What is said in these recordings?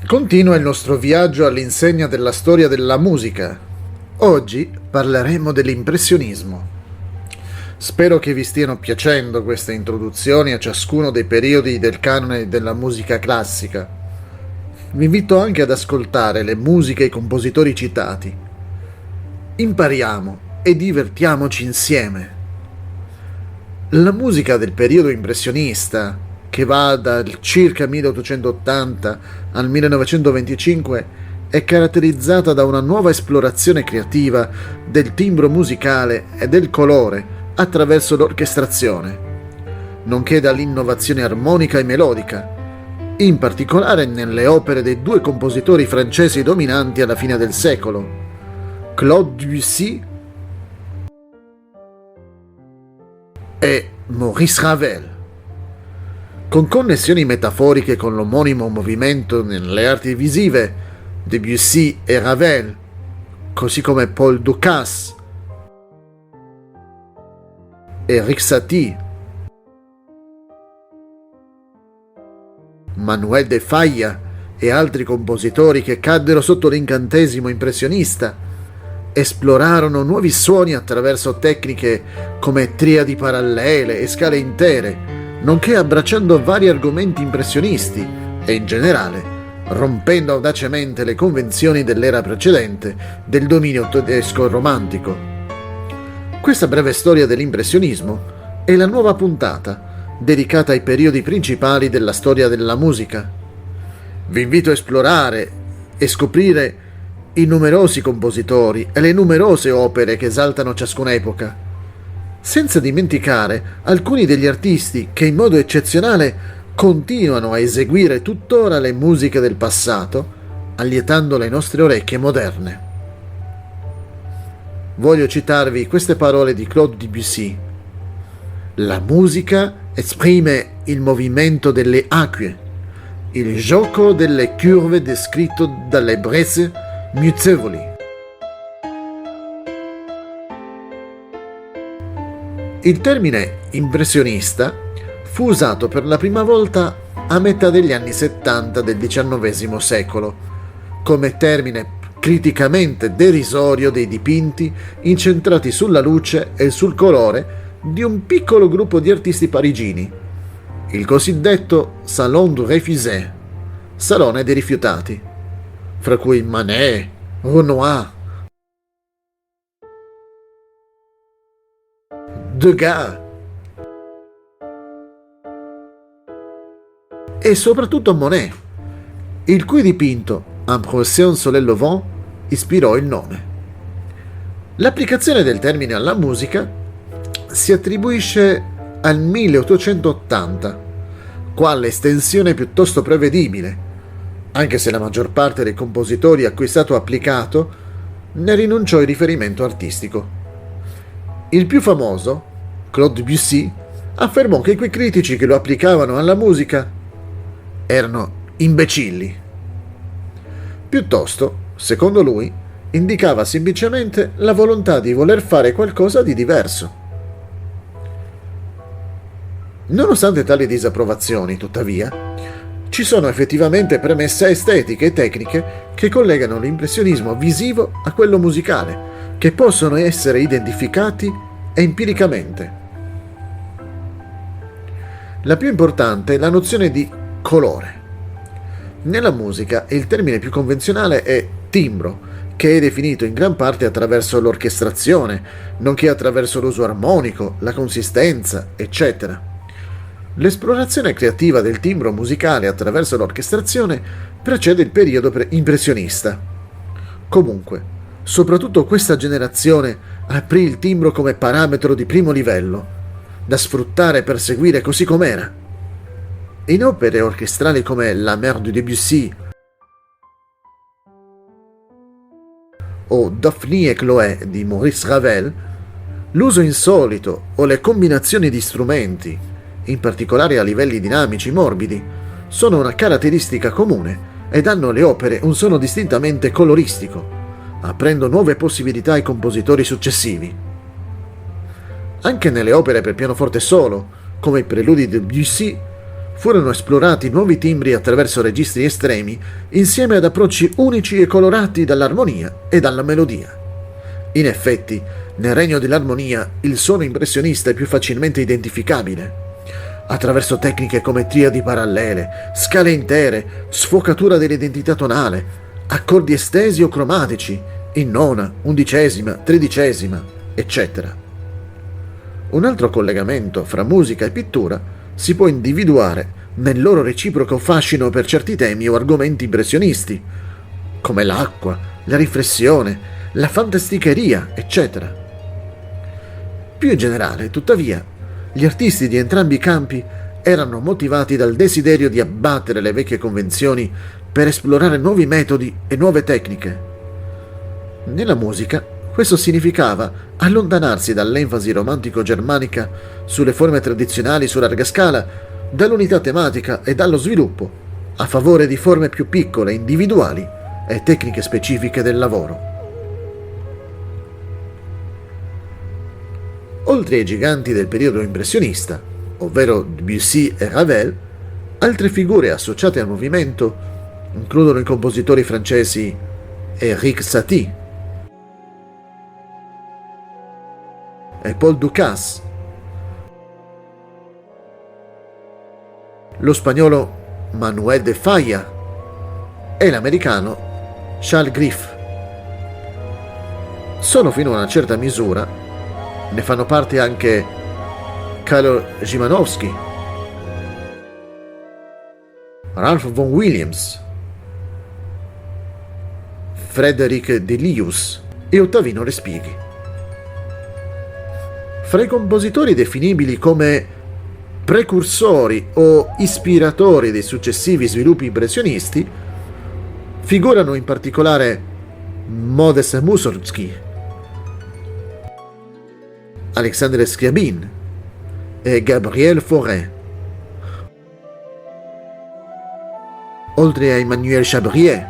Continua il nostro viaggio all'insegna della storia della musica. Oggi parleremo dell'impressionismo. Spero che vi stiano piacendo queste introduzioni a ciascuno dei periodi del canone della musica classica. Vi invito anche ad ascoltare le musiche e i compositori citati. Impariamo e divertiamoci insieme. La musica del periodo impressionista, che va dal circa 1880 al 1925, è caratterizzata da una nuova esplorazione creativa del timbro musicale e del colore attraverso l'orchestrazione, nonché dall'innovazione armonica e melodica, in particolare nelle opere dei due compositori francesi dominanti alla fine del secolo, Claude Debussy e Maurice Ravel. Con connessioni metaforiche con l'omonimo movimento nelle arti visive, Debussy e Ravel, così come Paul Dukas, Erik Satie, Manuel de Falla e altri compositori che caddero sotto l'incantesimo impressionista, esplorarono nuovi suoni attraverso tecniche come triadi parallele e scale intere, nonché abbracciando vari argomenti impressionisti e, in generale, rompendo audacemente le convenzioni dell'era precedente del dominio tedesco romantico. Questa breve storia dell'impressionismo è la nuova puntata dedicata ai periodi principali della storia della musica. Vi invito a esplorare e scoprire i numerosi compositori e le numerose opere che esaltano ciascuna epoca, senza dimenticare alcuni degli artisti che in modo eccezionale continuano a eseguire tuttora le musiche del passato, allietando le nostre orecchie moderne. Voglio citarvi queste parole di Claude Debussy. La musica esprime il movimento delle acque, il gioco delle curve descritto dalle brezze mutevoli. Il termine impressionista fu usato per la prima volta a metà degli anni 70 del XIX secolo, come termine criticamente derisorio dei dipinti incentrati sulla luce e sul colore di un piccolo gruppo di artisti parigini, il cosiddetto Salon du Refusé, Salone dei rifiutati, fra cui Manet, Renoir, Degas e soprattutto Monet, il cui dipinto Impression sur le Levant ispirò il nome. L'applicazione del termine alla musica si attribuisce al 1880, quale estensione piuttosto prevedibile, anche se la maggior parte dei compositori a cui è stato applicato ne rinunciò il riferimento artistico. Il più famoso, Claude Debussy, affermò che quei critici che lo applicavano alla musica erano imbecilli. Piuttosto, secondo lui, indicava semplicemente la volontà di voler fare qualcosa di diverso. Nonostante tali disapprovazioni, tuttavia, ci sono effettivamente premesse estetiche e tecniche che collegano l'impressionismo visivo a quello musicale, che possono essere identificati empiricamente. La più importante è la nozione di colore. Nella musica il termine più convenzionale è timbro, che è definito in gran parte attraverso l'orchestrazione, nonché attraverso l'uso armonico, la consistenza, eccetera. L'esplorazione creativa del timbro musicale attraverso l'orchestrazione precede il periodo impressionista. Comunque, soprattutto questa generazione aprì il timbro come parametro di primo livello, da sfruttare e perseguire così com'era. In opere orchestrali come La Mer de Debussy o Daphne e Chloé di Maurice Ravel, l'uso insolito o le combinazioni di strumenti, in particolare a livelli dinamici morbidi, sono una caratteristica comune e danno alle opere un suono distintamente coloristico, aprendo nuove possibilità ai compositori successivi. Anche nelle opere per pianoforte solo, come i preludi di Debussy, furono esplorati nuovi timbri attraverso registri estremi, insieme ad approcci unici e colorati dall'armonia e dalla melodia. In effetti, nel regno dell'armonia, il suono impressionista è più facilmente identificabile. Attraverso tecniche come triadi parallele, scale intere, sfocatura dell'identità tonale, accordi estesi o cromatici, in nona, undicesima, tredicesima, eccetera. Un altro collegamento fra musica e pittura si può individuare nel loro reciproco fascino per certi temi o argomenti impressionisti, come l'acqua, la riflessione, la fantasticheria, eccetera. Più in generale, tuttavia, gli artisti di entrambi i campi erano motivati dal desiderio di abbattere le vecchie convenzioni per esplorare nuovi metodi e nuove tecniche. Nella musica, questo significava allontanarsi dall'enfasi romantico-germanica sulle forme tradizionali su larga scala, dall'unità tematica e dallo sviluppo, a favore di forme più piccole, individuali e tecniche specifiche del lavoro. Oltre ai giganti del periodo impressionista, ovvero Debussy e Ravel, altre figure associate al movimento includono i compositori francesi Erik Satie e Paul Dukas, lo spagnolo Manuel de Falla e l'americano Charles Griff. Solo fino a una certa misura ne fanno parte anche Karol Szymanowski, Ralph Vaughan Williams, Frédéric Delius e Ottavino Respighi. Fra i compositori definibili come precursori o ispiratori dei successivi sviluppi impressionisti figurano in particolare Modest Mussorgsky, Alexandre Scriabin e Gabriel Fauré, oltre a Emmanuel Chabrier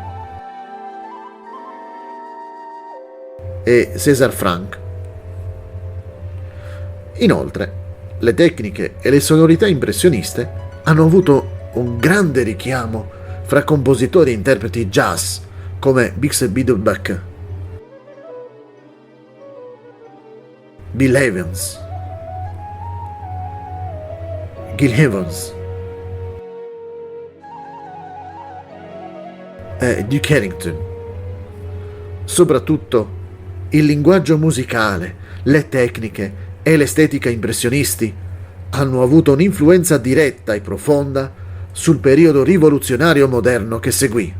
e César Franck. Inoltre, le tecniche e le sonorità impressioniste hanno avuto un grande richiamo fra compositori e interpreti jazz come Bix Beiderbecke, Bill Evans, Gil Evans e Duke Ellington. Soprattutto il linguaggio musicale, le tecniche e l'estetica impressionisti hanno avuto un'influenza diretta e profonda sul periodo rivoluzionario moderno che seguì.